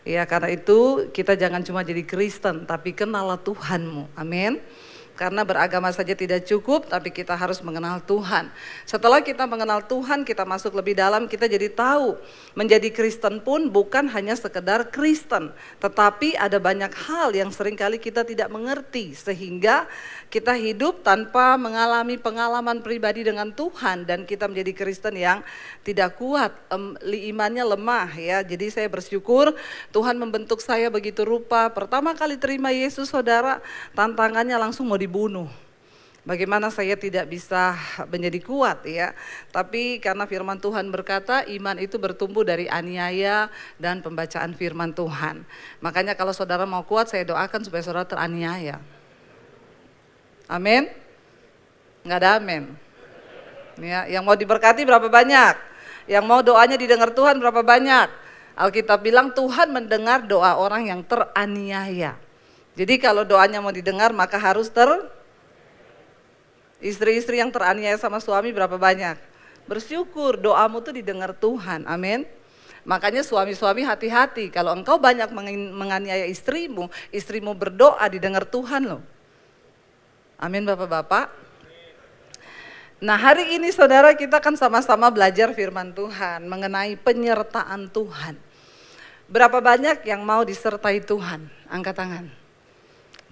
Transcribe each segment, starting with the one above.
Ya, karena itu kita jangan cuma jadi Kristen, tapi kenallah Tuhanmu. Amin. Karena beragama saja tidak cukup, tapi kita harus mengenal Tuhan. Setelah kita mengenal Tuhan, kita masuk lebih dalam, kita jadi tahu menjadi Kristen pun bukan hanya sekedar Kristen, tetapi ada banyak hal yang seringkali kita tidak mengerti, sehingga kita hidup tanpa mengalami pengalaman pribadi dengan Tuhan, dan kita menjadi Kristen yang tidak kuat, imannya lemah ya. Jadi saya bersyukur Tuhan membentuk saya begitu rupa. Pertama kali terima Yesus, saudara, tantangannya langsung mau dibunuh. Bagaimana saya tidak bisa menjadi kuat ya. Tapi karena firman Tuhan berkata iman itu bertumbuh dari aniaya dan pembacaan firman Tuhan. Makanya kalau saudara mau kuat, saya doakan supaya saudara teraniaya. Amin. Nggak ada amin. Ya, yang mau diberkati berapa banyak? Yang mau doanya didengar Tuhan berapa banyak? Alkitab bilang Tuhan mendengar doa orang yang teraniaya. Jadi kalau doanya mau didengar maka harus istri-istri yang teraniaya sama suami berapa banyak? Bersyukur doamu tuh didengar Tuhan, amin. Makanya suami-suami hati-hati, kalau engkau banyak menganiaya istrimu, istrimu berdoa didengar Tuhan loh. Amin Bapak-Bapak. Nah hari ini saudara kita kan sama-sama belajar firman Tuhan mengenai penyertaan Tuhan. Berapa banyak yang mau disertai Tuhan? Angkat tangan.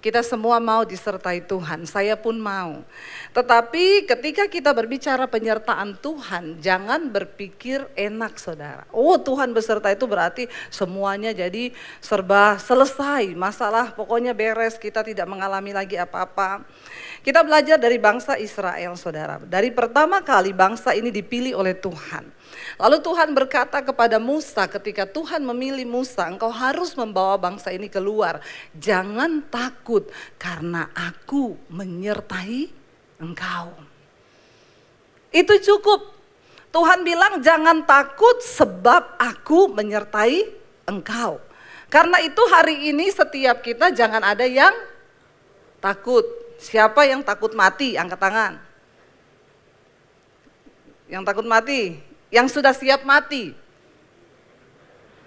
Kita semua mau disertai Tuhan, saya pun mau. Tetapi ketika kita berbicara penyertaan Tuhan, jangan berpikir enak saudara. Oh Tuhan beserta itu berarti semuanya jadi serba selesai, masalah pokoknya beres, kita tidak mengalami lagi apa-apa. Kita belajar dari bangsa Israel saudara. Dari pertama kali bangsa ini dipilih oleh Tuhan. Lalu Tuhan berkata kepada Musa, ketika Tuhan memilih Musa, engkau harus membawa bangsa ini keluar. Jangan takut karena aku menyertai engkau. Itu cukup. Tuhan bilang jangan takut sebab aku menyertai engkau. Karena itu hari ini setiap kita jangan ada yang takut. Siapa yang takut mati? Angkat tangan. Yang takut mati? Yang sudah siap mati?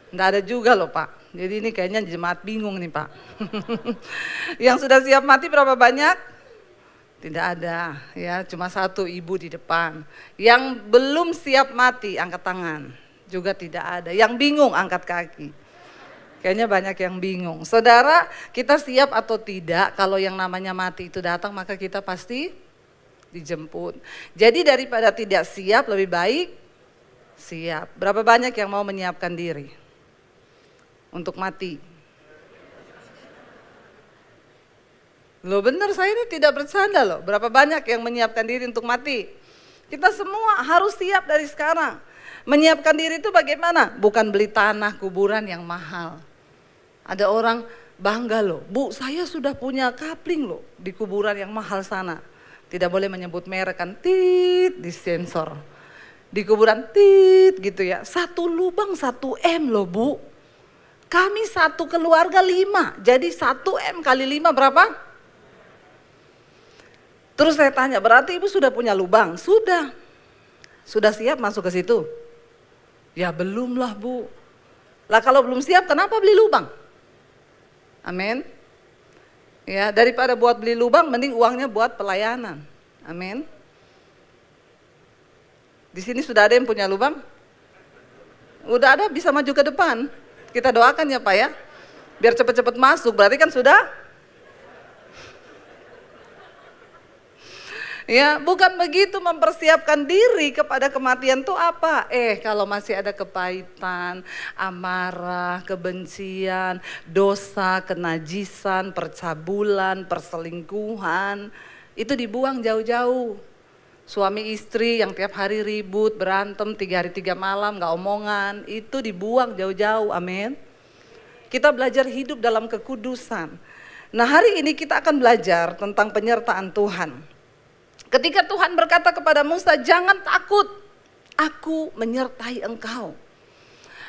Enggak ada juga loh Pak. Jadi ini kayaknya jemaat bingung nih Pak. Yang sudah siap mati berapa banyak? Tidak ada ya, cuma satu ibu di depan. Yang belum siap mati angkat tangan, juga tidak ada. Yang bingung angkat kaki. Kayaknya banyak yang bingung. Saudara, kita siap atau tidak kalau yang namanya mati itu datang maka kita pasti dijemput. Jadi daripada tidak siap lebih baik siap. Berapa banyak yang mau menyiapkan diri untuk mati? Loh benar, saya ini tidak bercanda loh. Berapa banyak yang menyiapkan diri untuk mati? Kita semua harus siap dari sekarang. Menyiapkan diri itu bagaimana? Bukan beli tanah kuburan yang mahal. Ada orang bangga loh, Bu saya sudah punya kapling loh di kuburan yang mahal sana. Tidak boleh menyebut merek kan, tit disensor. Di kuburan tit gitu ya, 1 lubang 1 M loh Bu. Kami satu keluarga 5, jadi 1 M kali 5 berapa? Terus saya tanya, berarti ibu sudah punya lubang? Sudah. Sudah siap masuk ke situ? Ya belum lah Bu. Lah kalau belum siap kenapa beli lubang? Amin. Ya daripada buat beli lubang mending uangnya buat pelayanan. Amin. Di sini sudah ada yang punya lubang? Udah ada, bisa maju ke depan. Kita doakan ya Pak ya. Biar cepat-cepat masuk, berarti kan sudah. Ya, bukan begitu mempersiapkan diri kepada kematian itu apa? Kalau masih ada kepahitan, amarah, kebencian, dosa, kenajisan, percabulan, perselingkuhan, itu dibuang jauh-jauh. Suami istri yang tiap hari ribut, berantem 3 hari 3 malam, gak omongan, itu dibuang jauh-jauh, amin. Kita belajar hidup dalam kekudusan. Nah hari ini kita akan belajar tentang penyertaan Tuhan. Ketika Tuhan berkata kepada Musa, jangan takut, aku menyertai engkau.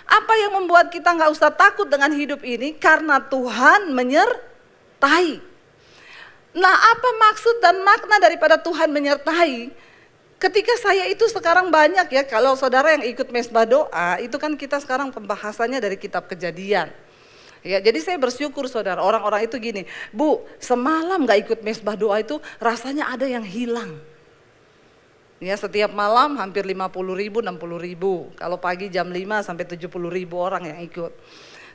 Apa yang membuat kita gak usah takut dengan hidup ini? Karena Tuhan menyertai. Nah apa maksud dan makna daripada Tuhan menyertai? Ketika saya itu sekarang banyak ya, kalau saudara yang ikut mesbah doa, itu kan kita sekarang pembahasannya dari kitab Kejadian. Ya, jadi saya bersyukur saudara, orang-orang itu gini, Bu, semalam gak ikut mesbah doa itu rasanya ada yang hilang. Ya, setiap malam hampir 50.000, 60.000. Kalau pagi jam 5 sampai 70.000 orang yang ikut.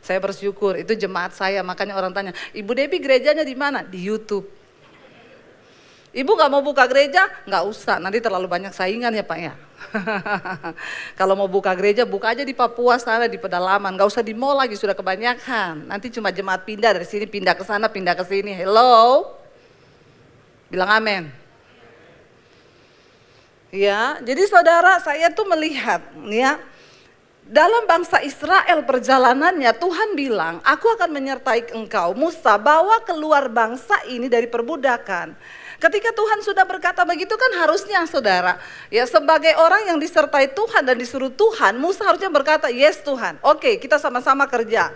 Saya bersyukur, itu jemaat saya. Makanya orang tanya, Ibu Debbie gerejanya di mana? Di YouTube. Ibu gak mau buka gereja? Gak usah, nanti terlalu banyak saingan ya Pak ya. Kalau mau buka gereja, buka aja di Papua sana, di pedalaman. Gak usah di mall lagi, sudah kebanyakan. Nanti cuma jemaat pindah dari sini, pindah ke sana, pindah ke sini. Hello? Bilang amin. Ya, jadi saudara, saya tuh melihat ya, dalam bangsa Israel perjalanannya Tuhan bilang, aku akan menyertai engkau Musa, bawa keluar bangsa ini dari perbudakan. Ketika Tuhan sudah berkata begitu kan harusnya saudara, ya sebagai orang yang disertai Tuhan dan disuruh Tuhan, Musa harusnya berkata, yes Tuhan, oke kita sama-sama kerja.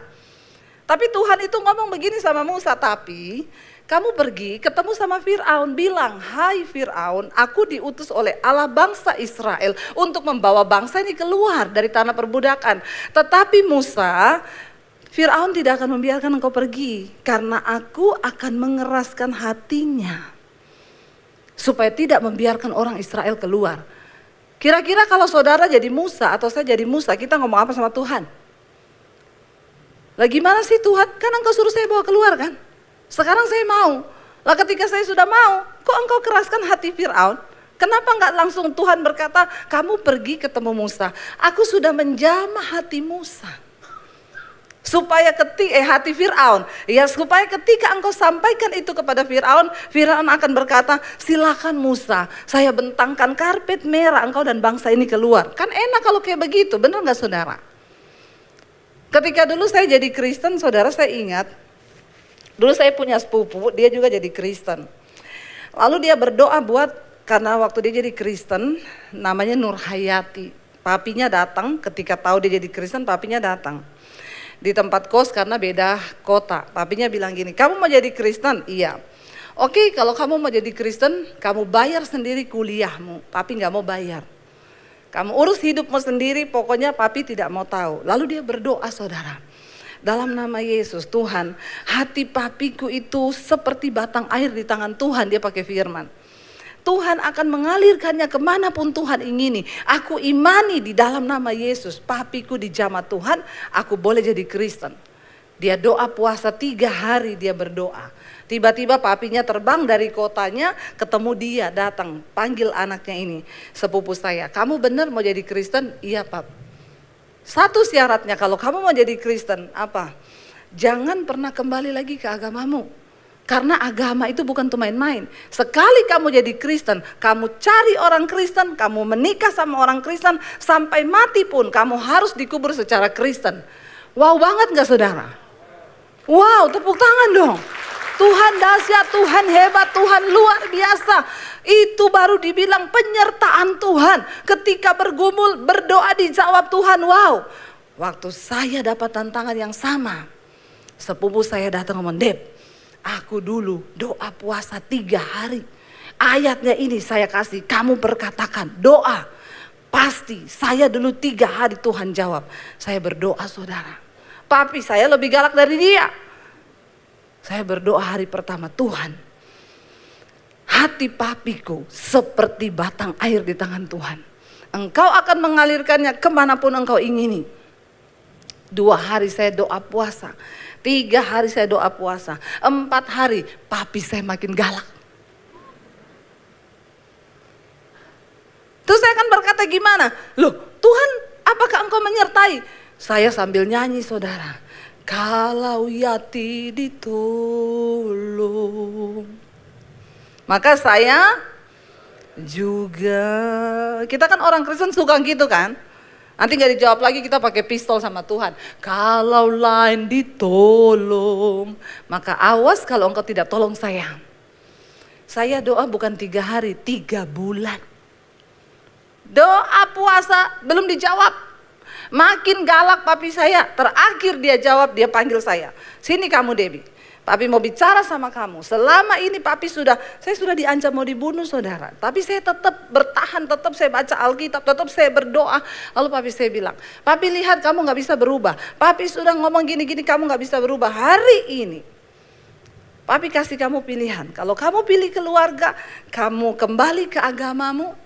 Tapi Tuhan itu ngomong begini sama Musa, tapi kamu pergi ketemu sama Fir'aun, bilang, hai Fir'aun, aku diutus oleh Allah bangsa Israel untuk membawa bangsa ini keluar dari tanah perbudakan. Tetapi Musa, Fir'aun tidak akan membiarkan engkau pergi, karena aku akan mengeraskan hatinya supaya tidak membiarkan orang Israel keluar. Kira-kira kalau saudara jadi Musa atau saya jadi Musa, kita ngomong apa sama Tuhan? Lah gimana sih Tuhan? Kan engkau suruh saya bawa keluar kan? Sekarang saya mau. Lah ketika saya sudah mau, kok engkau keraskan hati Fir'aun? Kenapa enggak langsung Tuhan berkata, kamu pergi ketemu Musa. Aku sudah menjamah hati Musa. Supaya hati Fir'aun, ya supaya ketika engkau sampaikan itu kepada Fir'aun, Fir'aun akan berkata, silakan Musa, saya bentangkan karpet merah engkau dan bangsa ini keluar. Kan enak kalau kayak begitu, benar nggak saudara? Ketika dulu saya jadi Kristen, saudara saya ingat, dulu saya punya sepupu, dia juga jadi Kristen. Lalu dia berdoa karena waktu dia jadi Kristen, namanya Nur Hayati. Papinya datang, ketika tahu dia jadi Kristen, papinya datang. Di tempat kos karena beda kota. Papinya bilang gini, kamu mau jadi Kristen? Iya. Oke, kalau kamu mau jadi Kristen, kamu bayar sendiri kuliahmu. Papi gak mau bayar. Kamu urus hidupmu sendiri, pokoknya papi tidak mau tahu. Lalu dia berdoa saudara. Dalam nama Yesus, Tuhan, hati papiku itu seperti batang air di tangan Tuhan, dia pakai firman. Tuhan akan mengalirkannya kemanapun Tuhan ingini. Aku imani di dalam nama Yesus, papiku dijamah Tuhan, aku boleh jadi Kristen. Dia doa puasa 3 hari dia berdoa. Tiba-tiba papinya terbang dari kotanya, ketemu dia, datang, panggil anaknya ini, sepupu saya. Kamu benar mau jadi Kristen? Iya Pap. Satu syaratnya kalau kamu mau jadi Kristen, apa? Jangan pernah kembali lagi ke agamamu. Karena agama itu bukan tuh main-main. Sekali kamu jadi Kristen, kamu cari orang Kristen, kamu menikah sama orang Kristen, sampai mati pun kamu harus dikubur secara Kristen. Wow banget gak saudara? Wow, tepuk tangan dong. Tuhan dahsyat, Tuhan hebat, Tuhan luar biasa. Itu baru dibilang penyertaan Tuhan. Ketika bergumul, berdoa dijawab Tuhan. Wow, waktu saya dapat tantangan yang sama, sepupu saya datang ngomong, Deb, aku dulu doa puasa 3 hari. Ayatnya ini saya kasih, kamu berkatakan doa. Pasti saya dulu 3 hari Tuhan jawab. Saya berdoa saudara. Papi saya lebih galak dari dia. Saya berdoa hari pertama, Tuhan, hati papiku seperti batang air di tangan Tuhan. Engkau akan mengalirkannya kemanapun engkau ingini. 2 hari saya doa puasa. 3 hari saya doa puasa, 4 hari papi saya makin galak. Terus saya akan berkata gimana? Loh Tuhan, apakah engkau menyertai? Saya sambil nyanyi saudara. Kalau Yati ditolong, maka saya juga. Kita kan orang Kristen suka gitu kan? Nanti gak dijawab lagi, kita pakai pistol sama Tuhan. Kalau lain ditolong, maka awas kalau engkau tidak tolong saya. Saya doa bukan 3 hari, 3 bulan. Doa puasa belum dijawab. Makin galak papi saya, terakhir dia jawab, dia panggil saya. Sini kamu Debbie, Papi mau bicara sama kamu. Selama ini saya sudah diancam mau dibunuh saudara. Tapi saya tetap bertahan, tetap saya baca Alkitab, tetap saya berdoa. Lalu papi saya bilang, papi lihat kamu gak bisa berubah. Papi sudah ngomong gini-gini kamu gak bisa berubah. Hari ini, papi kasih kamu pilihan. Kalau kamu pilih keluarga, kamu kembali ke agamamu,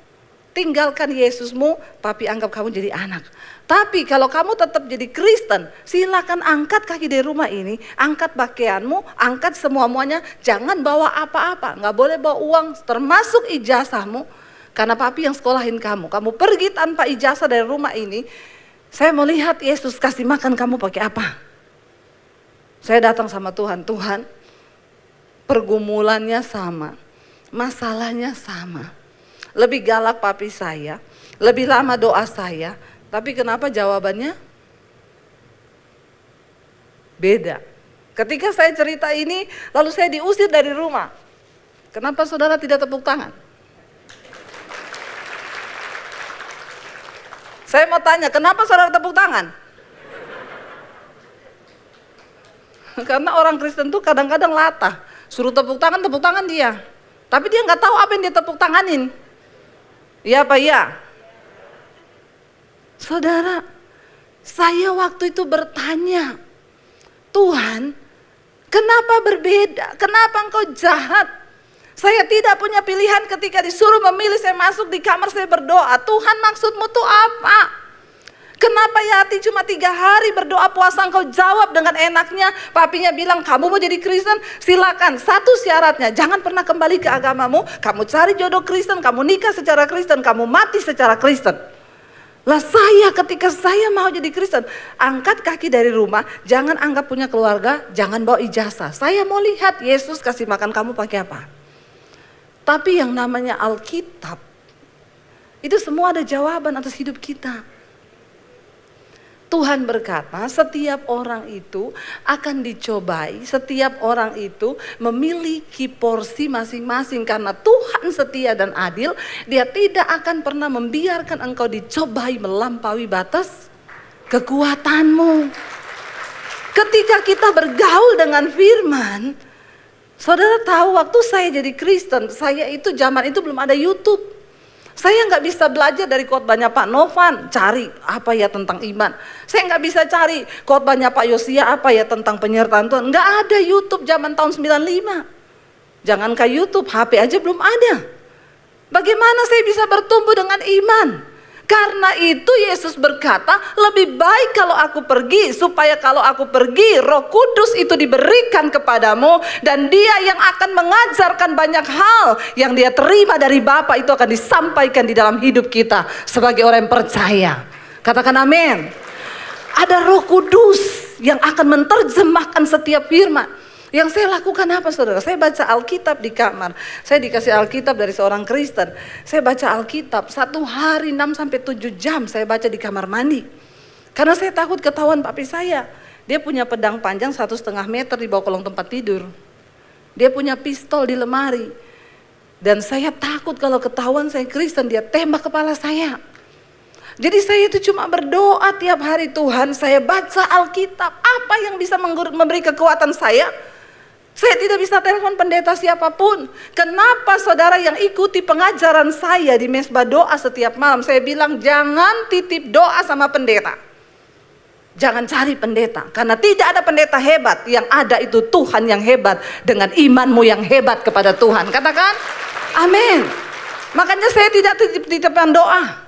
tinggalkan Yesusmu, papi anggap kamu jadi anak. Tapi kalau kamu tetap jadi Kristen, silakan angkat kaki dari rumah ini, angkat pakaianmu, angkat semuanya, jangan bawa apa-apa, nggak boleh bawa uang, termasuk ijazahmu, karena papi yang sekolahin kamu. Kamu pergi tanpa ijazah dari rumah ini, saya mau lihat Yesus kasih makan kamu pakai apa. Saya datang sama Tuhan, Tuhan, pergumulannya sama, masalahnya sama. Lebih galak papi saya, lebih lama doa saya, tapi kenapa jawabannya beda? Ketika saya cerita ini, lalu saya diusir dari rumah. Kenapa saudara tidak tepuk tangan? Saya mau tanya, kenapa saudara tepuk tangan? Karena orang Kristen tuh kadang-kadang latah. Suruh tepuk tangan dia. Tapi dia nggak tahu apa yang dia tepuk tanganin. Iya apa iya? Saudara, saya waktu itu bertanya, Tuhan, kenapa berbeda? Kenapa engkau jahat? Saya tidak punya pilihan ketika disuruh memilih, saya masuk di kamar, saya berdoa, Tuhan maksudmu tuh apa? Kenapa Yati cuma 3 hari berdoa puasa engkau jawab dengan enaknya? Papinya bilang, kamu mau jadi Kristen? Silakan, satu syaratnya, jangan pernah kembali ke agamamu, kamu cari jodoh Kristen, kamu nikah secara Kristen, kamu mati secara Kristen. Lah saya ketika saya mau jadi Kristen, angkat kaki dari rumah, jangan anggap punya keluarga, jangan bawa ijazah. Saya mau lihat Yesus kasih makan kamu pakai apa. Tapi yang namanya Alkitab, itu semua ada jawaban atas hidup kita. Tuhan berkata setiap orang itu akan dicobai, setiap orang itu memiliki porsi masing-masing. Karena Tuhan setia dan adil, Dia tidak akan pernah membiarkan engkau dicobai melampaui batas kekuatanmu. Ketika kita bergaul dengan firman, saudara tahu waktu saya jadi Kristen, saya itu zaman itu belum ada YouTube. Saya nggak bisa belajar dari khotbahnya Pak Novan, cari apa ya tentang iman. Saya nggak bisa cari khotbahnya Pak Yosia apa ya tentang penyertaan Tuhan. Nggak ada YouTube zaman tahun 95. Jangan kayak YouTube, HP aja belum ada. Bagaimana saya bisa bertumbuh dengan iman? Karena itu Yesus berkata, lebih baik kalau aku pergi, supaya kalau aku pergi Roh Kudus itu diberikan kepadamu, dan Dia yang akan mengajarkan banyak hal yang Dia terima dari Bapa itu akan disampaikan di dalam hidup kita sebagai orang yang percaya. Katakan amin. Ada Roh Kudus yang akan menerjemahkan setiap firman. Yang saya lakukan apa saudara? Saya baca Alkitab di kamar. Saya dikasih Alkitab dari seorang Kristen. Saya baca Alkitab 1 hari 6-7 jam saya baca di kamar mandi. Karena saya takut ketahuan papi saya. Dia punya pedang panjang 1,5 meter di bawah kolong tempat tidur. Dia punya pistol di lemari. Dan saya takut kalau ketahuan saya Kristen, dia tembak kepala saya. Jadi saya itu cuma berdoa tiap hari, Tuhan saya baca Alkitab. Apa yang bisa memberi kekuatan saya? Saya tidak bisa telepon pendeta siapapun. Kenapa saudara yang ikuti pengajaran saya di mesbah doa setiap malam, saya bilang jangan titip doa sama pendeta. Jangan cari pendeta, karena tidak ada pendeta hebat. Yang ada itu Tuhan yang hebat dengan imanmu yang hebat kepada Tuhan. Katakan amin. Makanya saya tidak titip-titipan doa.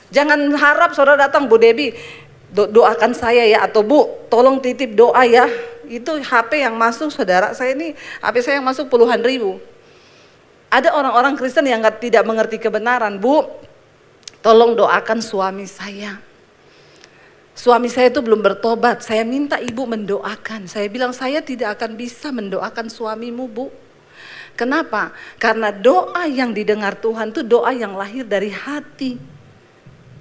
Jangan harap saudara datang, Bu Debbie doakan saya ya, atau Bu tolong titip doa ya. Itu HP yang masuk saudara, saya ini HP saya yang masuk puluhan ribu. Ada orang-orang Kristen yang tidak mengerti kebenaran. Bu tolong doakan suami saya. Suami saya itu belum bertobat, saya minta ibu mendoakan. Saya bilang saya tidak akan bisa mendoakan suamimu Bu. Kenapa? Karena doa yang didengar Tuhan itu doa yang lahir dari hati.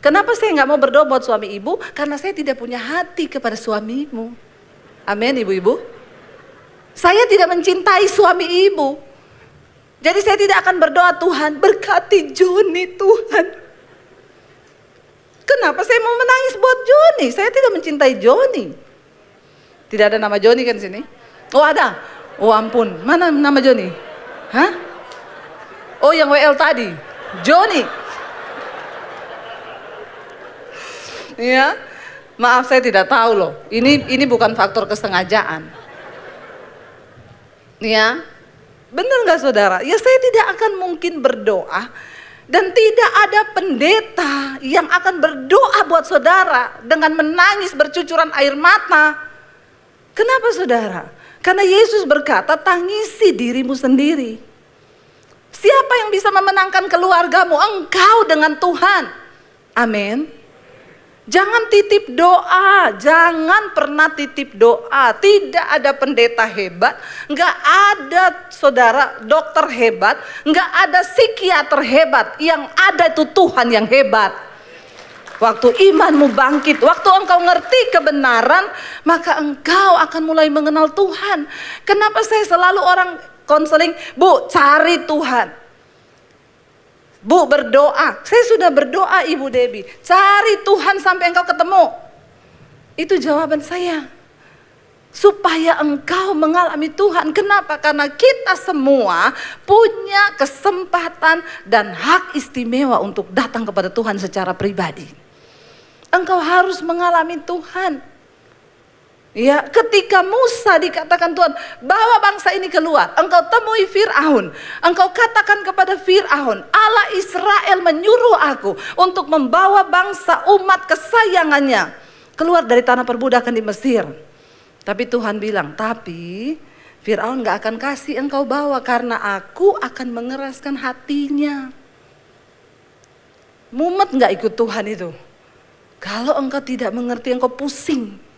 Kenapa saya nggak mau berdoa buat suami ibu? Karena saya tidak punya hati kepada suamimu. Amin ibu-ibu. Saya tidak mencintai suami ibu. Jadi saya tidak akan berdoa, Tuhan berkati Joni Tuhan. Kenapa saya mau menangis buat Joni? Saya tidak mencintai Joni. Tidak ada nama Joni kan sini? Oh ada. Oh ampun, mana nama Joni? Hah? Oh yang WL tadi, Joni. Ya, maaf saya tidak tahu loh. Ini bukan faktor kesengajaan. Ya, benar nggak saudara? Ya saya tidak akan mungkin berdoa dan tidak ada pendeta yang akan berdoa buat saudara dengan menangis bercucuran air mata. Kenapa saudara? Karena Yesus berkata, tangisi dirimu sendiri. Siapa yang bisa memenangkan keluargamu? Engkau dengan Tuhan. Amin. Jangan titip doa, jangan pernah titip doa. Tidak ada pendeta hebat, nggak ada saudara dokter hebat, nggak ada psikiater hebat. Yang ada itu Tuhan yang hebat. Waktu imanmu bangkit, waktu engkau ngerti kebenaran, maka engkau akan mulai mengenal Tuhan. Kenapa saya selalu orang konseling, Bu, cari Tuhan. Bu, berdoa. Saya sudah berdoa Ibu Debbie. Cari Tuhan sampai engkau ketemu. Itu jawaban saya. Supaya engkau mengalami Tuhan. Kenapa? Karena kita semua punya kesempatan dan hak istimewa untuk datang kepada Tuhan secara pribadi. Engkau harus mengalami Tuhan. Ya, ketika Musa dikatakan Tuhan, bawa bangsa ini keluar, engkau temui Fir'aun, engkau katakan kepada Fir'aun, Allah Israel menyuruh aku untuk membawa bangsa umat kesayangannya keluar dari tanah perbudakan di Mesir. Tapi Tuhan bilang, tapi Fir'aun gak akan kasih engkau bawa karena aku akan mengeraskan hatinya. Mumet gak ikut Tuhan itu? Kalau engkau tidak mengerti, engkau pusing.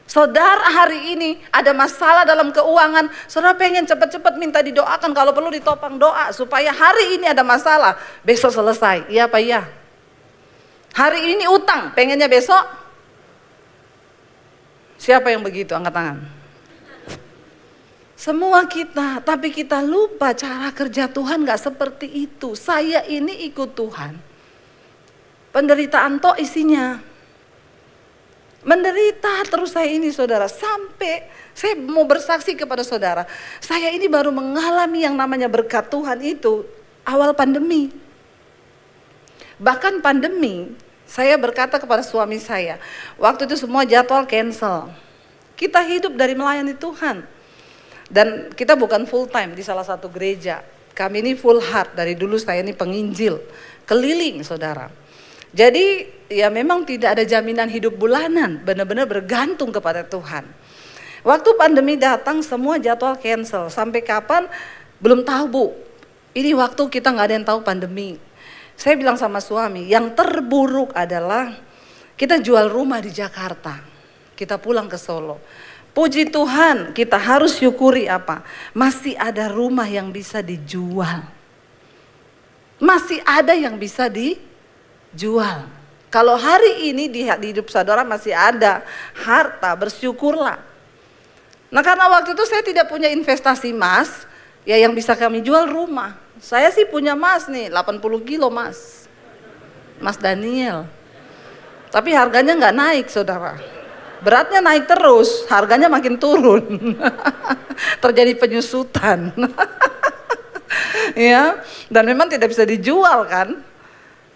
Saudara hari ini ada masalah dalam keuangan, saudara pengen cepat-cepat minta didoakan, kalau perlu ditopang doa supaya hari ini ada masalah, besok selesai. Iya apa iya? Hari ini utang, pengennya besok? Siapa yang begitu? Angkat tangan. Semua kita, tapi kita lupa cara kerja Tuhan gak seperti itu. Saya ini ikut Tuhan. Penderitaan toh isinya. Menderita terus saya ini saudara, sampai saya mau bersaksi kepada saudara, saya ini baru mengalami yang namanya berkat Tuhan itu awal pandemi. Bahkan pandemi, saya berkata kepada suami saya, waktu itu semua jadwal cancel. Kita hidup dari melayani Tuhan. Dan kita bukan full time di salah satu gereja. Kami ini full heart, dari dulu saya ini penginjil, keliling saudara. Jadi ya memang tidak ada jaminan hidup bulanan, benar-benar bergantung kepada Tuhan. Waktu pandemi datang semua jadwal cancel, sampai kapan belum tahu Bu. Ini waktu kita nggak ada yang tahu pandemi. Saya bilang sama suami, yang terburuk adalah kita jual rumah di Jakarta, kita pulang ke Solo. Puji Tuhan, kita harus syukuri apa? Masih ada rumah yang bisa dijual. Masih ada yang bisa dijual. Kalau hari ini di hidup saudara masih ada harta, bersyukurlah. Nah karena waktu itu saya tidak punya investasi emas, ya yang bisa kami jual rumah. Saya sih punya emas nih, 80 kilo emas. Mas Daniel. Tapi harganya nggak naik saudara. Beratnya naik terus, harganya makin turun. Terjadi penyusutan. Ya, dan memang tidak bisa dijual kan.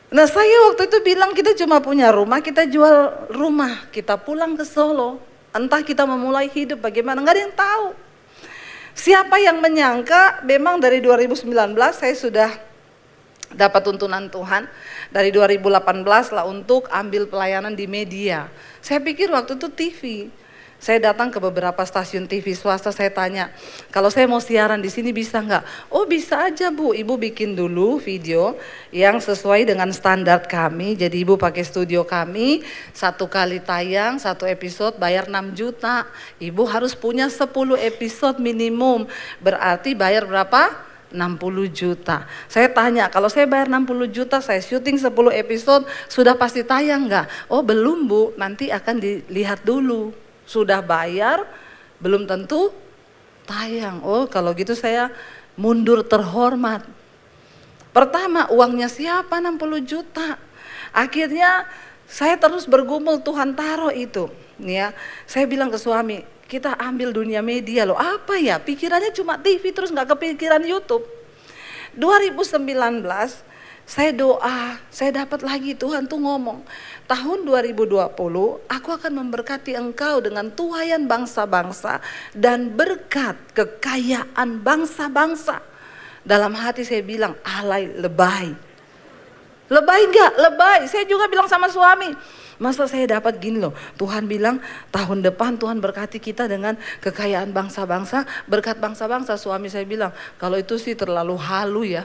Nah saya waktu itu bilang kita cuma punya rumah, kita jual rumah, kita pulang ke Solo. Entah kita memulai hidup bagaimana, nggak ada yang tahu. Siapa yang menyangka memang dari 2019 saya sudah dapat tuntunan Tuhan. Dari 2018 lah untuk ambil pelayanan di media. Saya pikir waktu itu TV. Saya datang ke beberapa stasiun TV swasta, saya tanya, kalau saya mau siaran di sini bisa nggak? Oh bisa aja Bu, Ibu bikin dulu video yang sesuai dengan standar kami. Jadi Ibu pakai studio kami, 1 kali tayang, 1 episode bayar 6 juta. Ibu harus punya 10 episode minimum, berarti bayar berapa? 60 juta. Saya tanya, kalau saya bayar 60 juta, saya syuting 10 episode, sudah pasti tayang nggak? Oh belum Bu, nanti akan dilihat dulu. Sudah bayar, belum tentu tayang. Oh kalau gitu saya mundur terhormat. Pertama uangnya siapa 60 juta. Akhirnya saya terus bergumul, Tuhan taruh itu. Ya, saya bilang ke suami, Kita ambil dunia media loh, apa ya? Pikirannya cuma TV terus nggak kepikiran YouTube. 2019 saya doa, saya dapat lagi Tuhan tuh ngomong, tahun 2020 aku akan memberkati engkau dengan tuaian bangsa-bangsa dan berkat kekayaan bangsa-bangsa. Dalam hati saya bilang, alay, lebay. Lebay enggak? Lebay. Saya juga bilang sama suami, masa saya dapat gini loh, Tuhan bilang tahun depan Tuhan berkati kita dengan kekayaan bangsa-bangsa, berkat bangsa-bangsa. Suami saya bilang, kalau itu sih terlalu halu ya.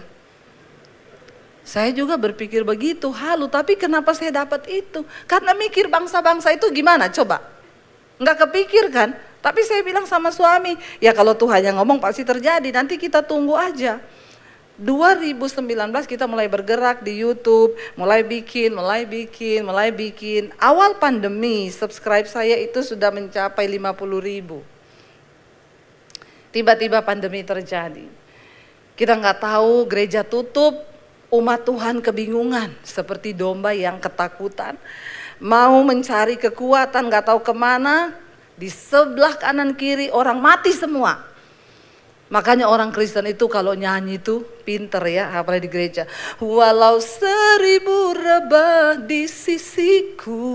Saya juga berpikir begitu, halu, tapi kenapa saya dapat itu? Karena mikir bangsa-bangsa itu gimana coba? Nggak kepikir kan? Tapi saya bilang sama suami, ya kalau Tuhan yang ngomong pasti terjadi, nanti kita tunggu aja. 2019 kita mulai bergerak di YouTube, mulai bikin. Awal pandemi, subscribe saya itu sudah mencapai 50.000. Tiba-tiba pandemi terjadi. Kita nggak tahu, gereja tutup, umat Tuhan kebingungan, seperti domba yang ketakutan. Mau mencari kekuatan, gak tahu kemana. Di sebelah kanan kiri orang mati semua. Makanya orang Kristen itu kalau nyanyi itu pinter ya, apalagi di gereja. Walau 1000 rebah di sisiku.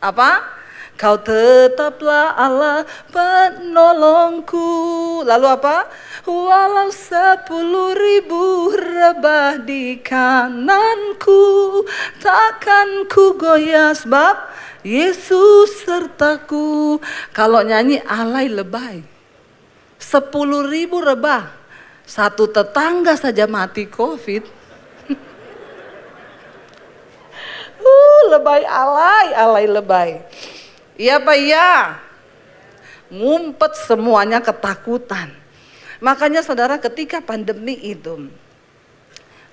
Apa? Kau tetaplah Allah penolongku. Lalu apa? Walau 10.000 rebah di kananku, takkan ku goyah sebab Yesus sertaku. Kalau nyanyi alay lebay. 10.000 rebah, satu tetangga saja mati COVID. Lebay, alay lebay. Iya Pak, iya. Ngumpet semuanya ketakutan. Makanya saudara, ketika pandemi itu,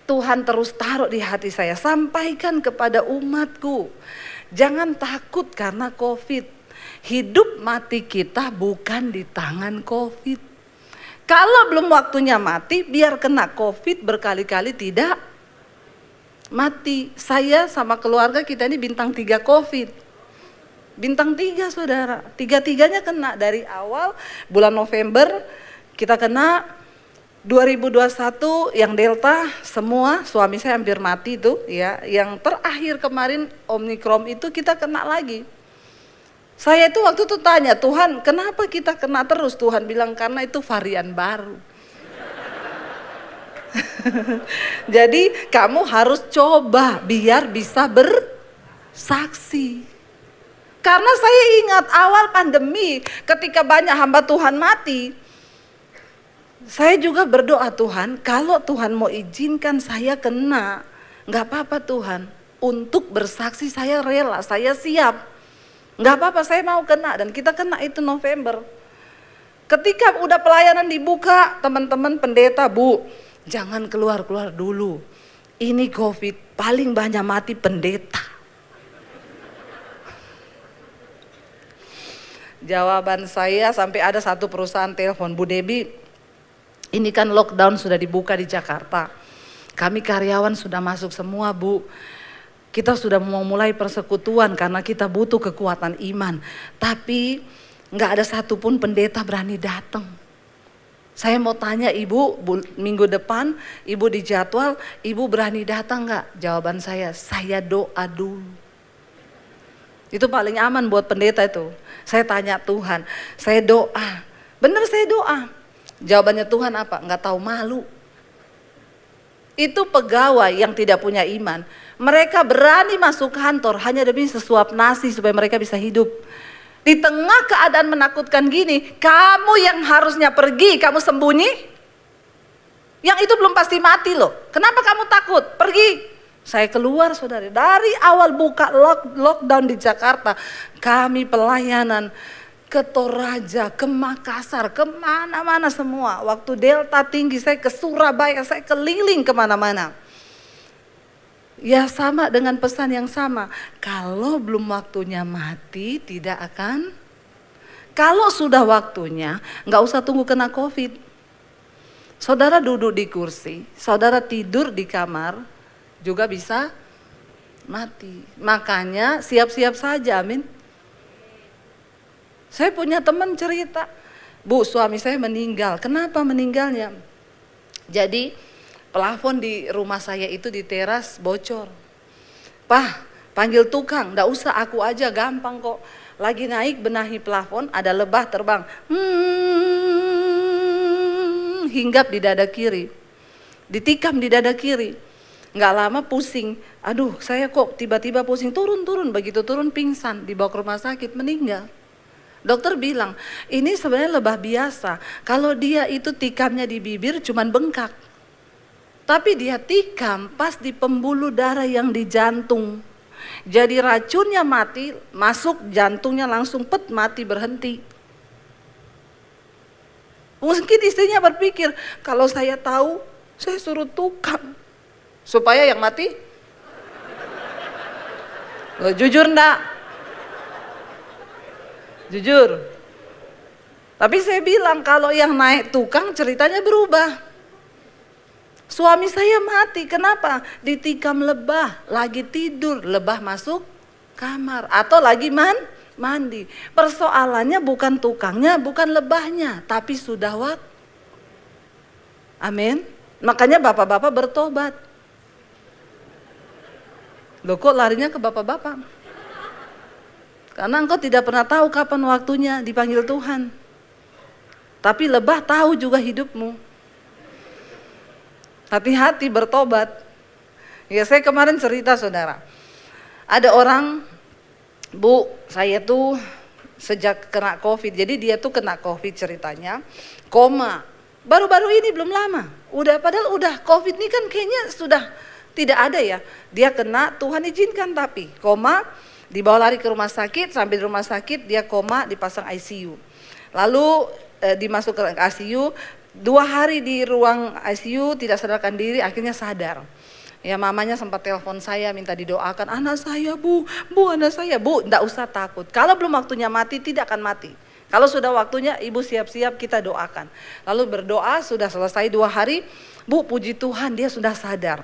Tuhan terus taruh di hati saya, sampaikan kepada umatku, jangan takut karena COVID. Hidup mati kita bukan di tangan COVID. Kalau belum waktunya mati, biar kena COVID berkali-kali tidak mati. Saya sama keluarga kita ini bintang 3 COVID. Bintang 3 saudara, 3-3-nya kena dari awal bulan November kita kena, 2021 yang Delta semua, suami saya hampir mati itu ya. Yang terakhir kemarin Omikron itu kita kena lagi. Saya itu waktu itu tanya, Tuhan kenapa kita kena terus? Tuhan bilang karena itu varian baru. Jadi kamu harus coba biar bisa bersaksi. Karena saya ingat awal pandemi ketika banyak hamba Tuhan mati, saya juga berdoa, Tuhan kalau Tuhan mau izinkan saya kena, gak apa-apa Tuhan, untuk bersaksi saya rela, saya siap. Gak apa-apa, saya mau kena, dan kita kena itu November. Ketika udah pelayanan dibuka, teman-teman pendeta, Bu, jangan keluar-keluar dulu. Ini COVID paling banyak mati pendeta. Jawaban saya sampai ada satu perusahaan telepon, Bu Debbie, ini kan lockdown sudah dibuka di Jakarta. Kami karyawan sudah masuk semua Bu. Kita sudah mau mulai persekutuan karena kita butuh kekuatan iman. Tapi gak ada satupun pendeta berani datang. Saya mau tanya Ibu, minggu depan Ibu dijadwal, Ibu berani datang gak? Jawaban saya doa dulu. Itu paling aman buat pendeta itu. Saya tanya Tuhan, saya doa. Bener saya doa. Jawabannya Tuhan apa? Nggak tahu malu. Itu pegawai yang tidak punya iman. Mereka berani masuk kantor hanya demi sesuap nasi supaya mereka bisa hidup. Di tengah keadaan menakutkan gini, kamu yang harusnya pergi, kamu sembunyi. Yang itu belum pasti mati loh. Kenapa kamu takut? Pergi. Saya keluar saudara, dari awal buka lockdown di Jakarta, kami pelayanan ke Toraja, ke Makassar, kemana-mana semua. Waktu Delta tinggi saya ke Surabaya, saya keliling kemana-mana. Ya sama dengan pesan yang sama, kalau belum waktunya mati tidak akan. Kalau sudah waktunya gak usah tunggu kena COVID. Saudara duduk di kursi, saudara tidur di kamar, juga bisa mati. Makanya siap-siap saja, amin. Saya punya teman cerita, Bu, suami saya meninggal. Kenapa meninggalnya? Jadi plafon di rumah saya itu di teras bocor. Pah, panggil tukang, nggak usah, aku aja, gampang kok. Lagi naik benahi plafon, ada lebah terbang. Hinggap di dada kiri. Ditikam di dada kiri. Nggak lama pusing. Aduh, saya kok tiba-tiba pusing, turun. Begitu turun pingsan, dibawa ke rumah sakit, meninggal. Dokter bilang, ini sebenarnya lebah biasa. Kalau dia itu tikamnya di bibir cuman bengkak. Tapi dia tikam pas di pembuluh darah yang di jantung. Jadi racunnya mati, masuk jantungnya langsung mati, berhenti. Mungkin istrinya berpikir, kalau saya tahu, saya suruh tukang. Supaya yang mati? Lo jujur enggak? Jujur. Tapi saya bilang kalau yang naik tukang ceritanya berubah. Suami saya mati, kenapa? Ditikam lebah, lagi tidur, lebah masuk kamar. Atau lagi mandi. Persoalannya bukan tukangnya, bukan lebahnya, tapi sudah waktu. Amin. Makanya bapak-bapak bertobat. Loh kok larinya ke bapak-bapak? Karena engkau tidak pernah tahu kapan waktunya dipanggil Tuhan. Tapi lebah tahu juga hidupmu. Hati-hati bertobat. Ya, saya kemarin cerita, saudara. Ada orang, Bu, saya tuh sejak kena COVID. Jadi dia tuh kena COVID ceritanya, koma. Baru-baru ini belum lama. Padahal udah COVID ini kan kayaknya sudah tidak ada ya. Dia kena, Tuhan izinkan tapi koma. Dibawa lari ke rumah sakit, sampai di rumah sakit dia koma, dipasang ICU. Lalu dimasuk ke ICU, 2 hari di ruang ICU tidak sadarkan diri, akhirnya sadar. Ya, mamanya sempat telepon saya minta didoakan, anak saya bu anak saya. Bu, enggak usah takut, kalau belum waktunya mati tidak akan mati. Kalau sudah waktunya ibu siap-siap kita doakan. Lalu berdoa, sudah selesai 2 hari, Bu, puji Tuhan dia sudah sadar.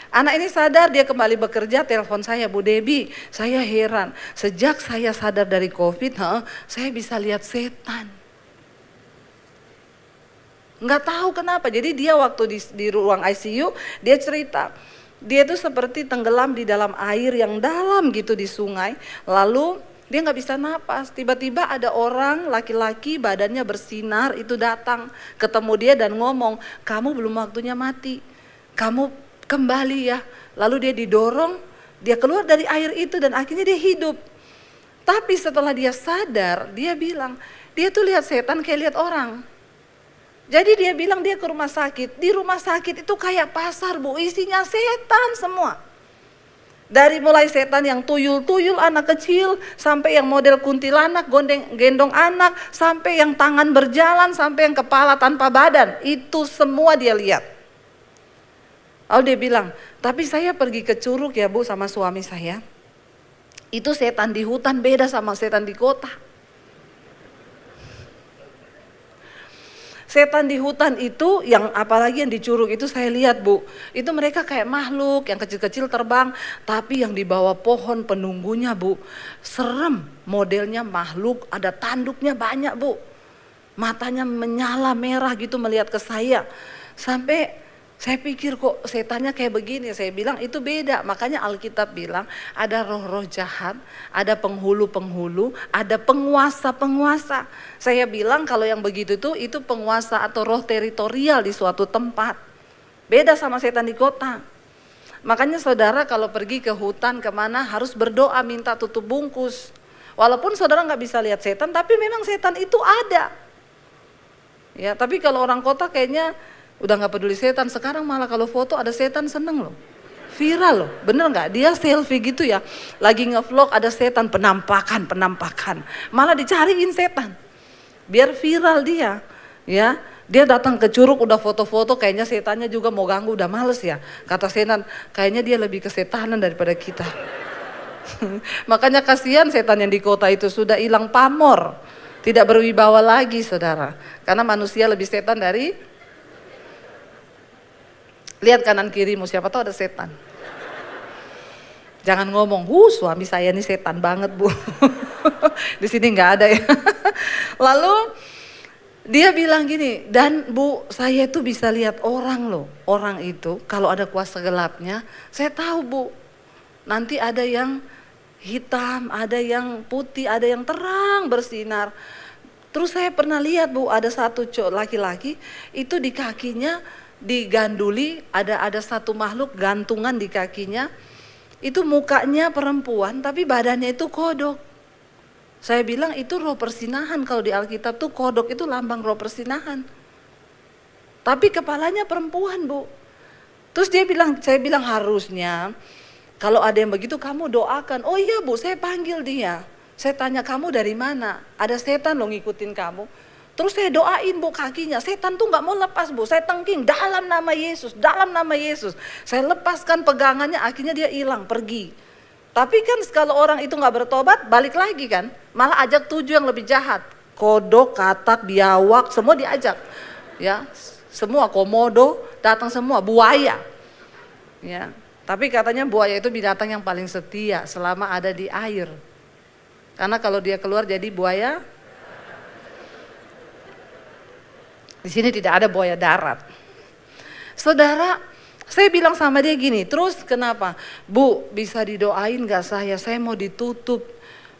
Anak ini sadar, dia kembali bekerja, telepon saya, Bu Debbie, saya heran, sejak saya sadar dari COVID, saya bisa lihat setan. Nggak tahu kenapa, jadi dia waktu di ruang ICU, dia cerita, dia tuh seperti tenggelam di dalam air yang dalam gitu di sungai, lalu dia nggak bisa napas, tiba-tiba ada orang laki-laki badannya bersinar itu datang, ketemu dia dan ngomong, kamu belum waktunya mati, kamu kembali ya. Lalu dia didorong, dia keluar dari air itu dan akhirnya dia hidup. Tapi setelah dia sadar, dia bilang, dia tuh lihat setan kayak lihat orang. Jadi dia bilang dia ke rumah sakit, di rumah sakit itu kayak pasar Bu, isinya setan semua. Dari mulai setan yang tuyul-tuyul anak kecil, sampai yang model kuntilanak gendong anak, sampai yang tangan berjalan, sampai yang kepala tanpa badan, itu semua dia lihat. Lalu dia bilang, tapi saya pergi ke Curug ya Bu sama suami saya. Itu setan di hutan beda sama setan di kota. Setan di hutan itu, yang apalagi yang di Curug itu saya lihat Bu. Itu mereka kayak makhluk yang kecil-kecil terbang. Tapi yang di bawah pohon penunggunya Bu, serem. Modelnya makhluk, ada tanduknya banyak Bu. Matanya menyala merah gitu melihat ke saya. Sampai saya pikir kok setannya kayak begini, saya bilang itu beda. Makanya Alkitab bilang ada roh-roh jahat, ada penghulu-penghulu, ada penguasa-penguasa. Saya bilang kalau yang begitu tuh itu penguasa atau roh teritorial di suatu tempat. Beda sama setan di kota. Makanya saudara kalau pergi ke hutan kemana harus berdoa minta tutup bungkus. Walaupun saudara nggak bisa lihat setan, tapi memang setan itu ada. Ya, tapi kalau orang kota kayaknya udah gak peduli setan, sekarang malah kalau foto ada setan seneng loh. Viral loh, bener gak? Dia selfie gitu ya, lagi nge-vlog ada setan, penampakan. Malah dicariin setan, biar viral dia. Ya, dia datang ke Curug udah foto-foto, kayaknya setannya juga mau ganggu, udah males ya. Kata setan, kayaknya dia lebih kesetanan daripada kita. Makanya kasihan setan yang di kota itu sudah hilang pamor. Tidak berwibawa lagi saudara. Karena manusia lebih setan dari... Lihat kanan kirimu, siapa tahu ada setan. Jangan ngomong, suami saya ini setan banget Bu. Di sini nggak ada ya. Lalu dia bilang gini, dan Bu, saya tuh bisa lihat orang loh. Orang itu kalau ada kuasa gelapnya, saya tahu Bu. Nanti ada yang hitam, ada yang putih, ada yang terang bersinar. Terus saya pernah lihat Bu, ada satu laki-laki itu di kakinya diganduli, ada satu makhluk gantungan di kakinya. Itu mukanya perempuan tapi badannya itu kodok. Saya bilang itu roh persinahan, kalau di Alkitab tuh kodok itu lambang roh persinahan. Tapi kepalanya perempuan Bu. Terus saya bilang harusnya kalau ada yang begitu kamu doakan. Oh iya Bu, saya panggil dia. Saya tanya, kamu dari mana? Ada setan loh ngikutin kamu. Terus saya doain Bu kakinya, setan tuh gak mau lepas Bu. Saya tengking, dalam nama Yesus, dalam nama Yesus. Saya lepaskan pegangannya, akhirnya dia hilang, pergi. Tapi kan kalau orang itu gak bertobat, balik lagi kan. Malah ajak 7 yang lebih jahat. Kodok, katak, biawak, semua diajak. Ya, semua komodo, datang semua, buaya. Ya, tapi katanya buaya itu binatang yang paling setia selama ada di air. Karena kalau dia keluar jadi buaya, di sini tidak ada buaya darat. Saudara, saya bilang sama dia gini, terus kenapa? Bu, bisa didoain gak saya? Saya mau ditutup.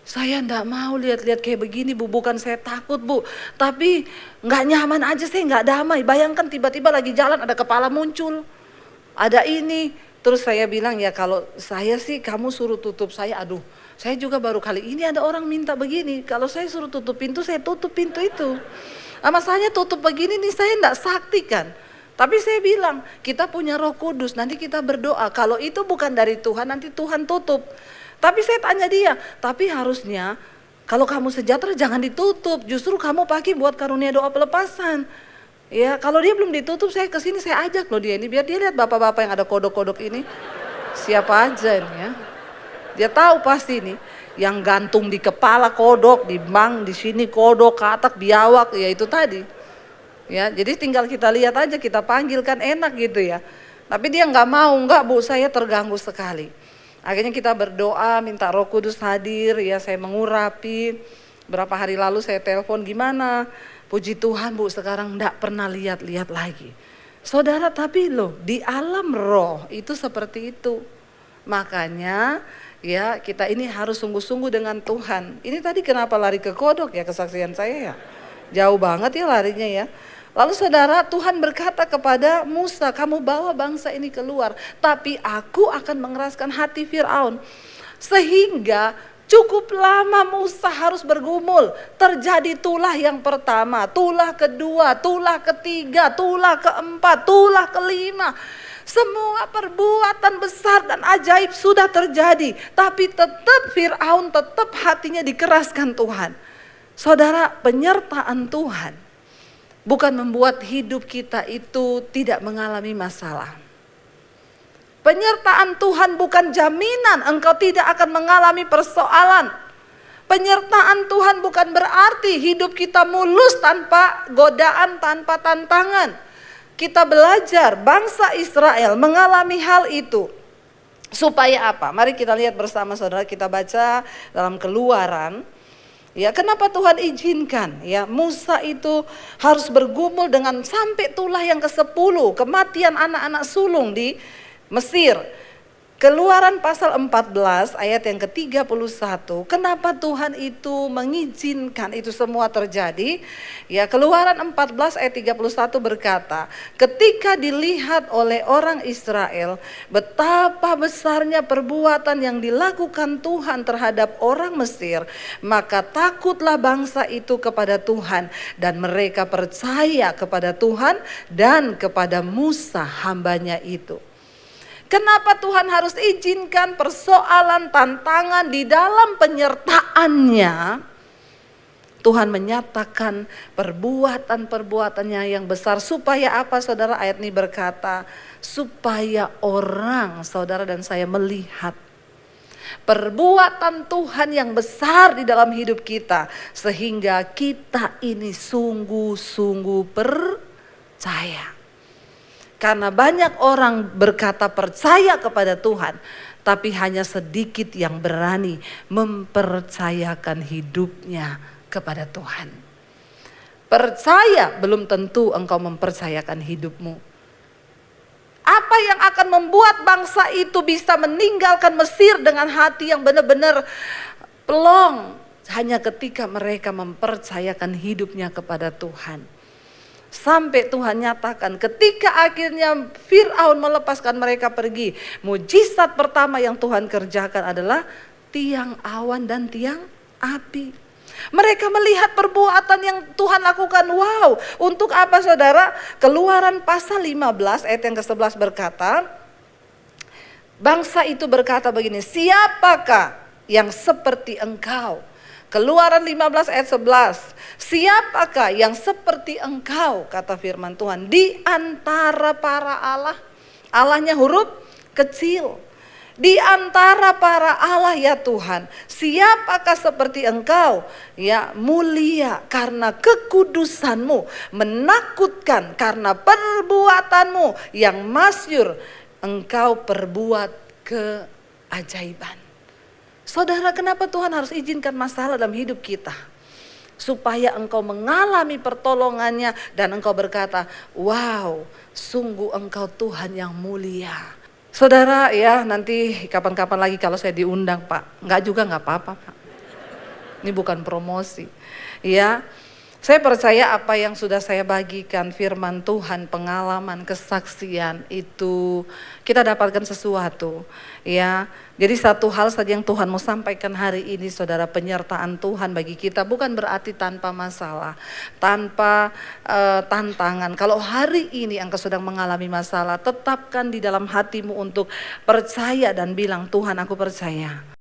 Saya enggak mau lihat-lihat kayak begini Bu, bukan saya takut Bu. Tapi gak nyaman aja, saya gak damai. Bayangkan tiba-tiba lagi jalan ada kepala muncul. Ada ini. Terus saya bilang ya kalau saya sih kamu suruh tutup saya, aduh. Saya juga baru kali ini ada orang minta begini. Kalau saya suruh tutup pintu, saya tutup pintu itu. Masalahnya tutup begini nih saya enggak sakti kan. Tapi saya bilang, kita punya Roh Kudus, nanti kita berdoa. Kalau itu bukan dari Tuhan, nanti Tuhan tutup. Tapi saya tanya dia, tapi harusnya kalau kamu sejahtera jangan ditutup. Justru kamu pakai buat karunia doa pelepasan. Ya, kalau dia belum ditutup, saya kesini saya ajak loh dia ini. Biar dia lihat bapak-bapak yang ada kodok-kodok ini. Siapa aja ini ya. Dia tahu pasti nih, yang gantung di kepala kodok, di bang, di sini kodok, katak, biawak, ya itu tadi. Ya, jadi tinggal kita lihat aja, kita panggil kan enak gitu ya. Tapi dia nggak mau, nggak Bu, saya terganggu sekali. Akhirnya kita berdoa, minta Roh Kudus hadir, ya saya mengurapi. Berapa hari lalu saya telepon, gimana? Puji Tuhan Bu, sekarang nggak pernah lihat-lihat lagi. Saudara, tapi loh di alam roh itu seperti itu. Makanya ya kita ini harus sungguh-sungguh dengan Tuhan. Ini tadi kenapa lari ke kodok ya kesaksian saya ya. Jauh banget ya larinya ya. Lalu saudara, Tuhan berkata kepada Musa, kamu bawa bangsa ini keluar. Tapi aku akan mengeraskan hati Firaun. Sehingga cukup lama Musa harus bergumul. Terjadi tulah yang pertama, tulah kedua, tulah ketiga, tulah keempat, tulah kelima. Semua perbuatan besar dan ajaib sudah terjadi. Tapi tetap Firaun, tetap hatinya dikeraskan Tuhan. Saudara, penyertaan Tuhan bukan membuat hidup kita itu tidak mengalami masalah. Penyertaan Tuhan bukan jaminan engkau tidak akan mengalami persoalan. Penyertaan Tuhan bukan berarti hidup kita mulus tanpa godaan, tanpa tantangan. Kita belajar bangsa Israel mengalami hal itu. Supaya apa? Mari kita lihat bersama saudara, kita baca dalam Keluaran. Ya, kenapa Tuhan izinkan ya Musa itu harus bergumul dengan sampai tulah yang ke-10, kematian anak-anak sulung di Mesir. Keluaran pasal 14 ayat yang ke-31. Kenapa Tuhan itu mengizinkan itu semua terjadi? Ya, Keluaran 14 ayat 31 berkata, ketika dilihat oleh orang Israel betapa besarnya perbuatan yang dilakukan Tuhan terhadap orang Mesir, maka takutlah bangsa itu kepada Tuhan dan mereka percaya kepada Tuhan dan kepada Musa hambanya itu. Kenapa Tuhan harus izinkan persoalan, tantangan di dalam penyertaannya? Tuhan menyatakan perbuatan-perbuatannya yang besar. Supaya apa saudara? Ayat ini berkata, supaya orang, saudara dan saya melihat perbuatan Tuhan yang besar di dalam hidup kita. Sehingga kita ini sungguh-sungguh percaya. Karena banyak orang berkata percaya kepada Tuhan, tapi hanya sedikit yang berani mempercayakan hidupnya kepada Tuhan. Percaya belum tentu engkau mempercayakan hidupmu. Apa yang akan membuat bangsa itu bisa meninggalkan Mesir dengan hati yang benar-benar plong? Hanya ketika mereka mempercayakan hidupnya kepada Tuhan. Sampai Tuhan nyatakan ketika akhirnya Fir'aun melepaskan mereka pergi. Mujizat pertama yang Tuhan kerjakan adalah tiang awan dan tiang api. Mereka melihat perbuatan yang Tuhan lakukan. Wow, untuk apa saudara? Keluaran pasal 15 ayat yang ke-11 berkata, bangsa itu berkata begini, siapakah yang seperti engkau? Keluaran 15 ayat 11. Siapakah yang seperti engkau, kata firman Tuhan, di antara para Allah? Allahnya huruf kecil. Di antara para Allah ya Tuhan, siapakah seperti engkau? Ya mulia karena kekudusanmu, menakutkan karena perbuatanmu yang masyhur, engkau perbuat keajaiban. Saudara, kenapa Tuhan harus izinkan masalah dalam hidup kita? Supaya engkau mengalami pertolongannya dan engkau berkata, wow, sungguh engkau Tuhan yang mulia. Saudara ya, nanti kapan-kapan lagi kalau saya diundang Pak, enggak juga enggak apa-apa Pak. Ini bukan promosi. Ya, saya percaya apa yang sudah saya bagikan, firman Tuhan, pengalaman, kesaksian itu kita dapatkan sesuatu. Ya, jadi satu hal saja yang Tuhan mau sampaikan hari ini saudara, penyertaan Tuhan bagi kita bukan berarti tanpa masalah, tanpa tantangan. Kalau hari ini engkau sedang mengalami masalah, tetapkan di dalam hatimu untuk percaya dan bilang, Tuhan aku percaya.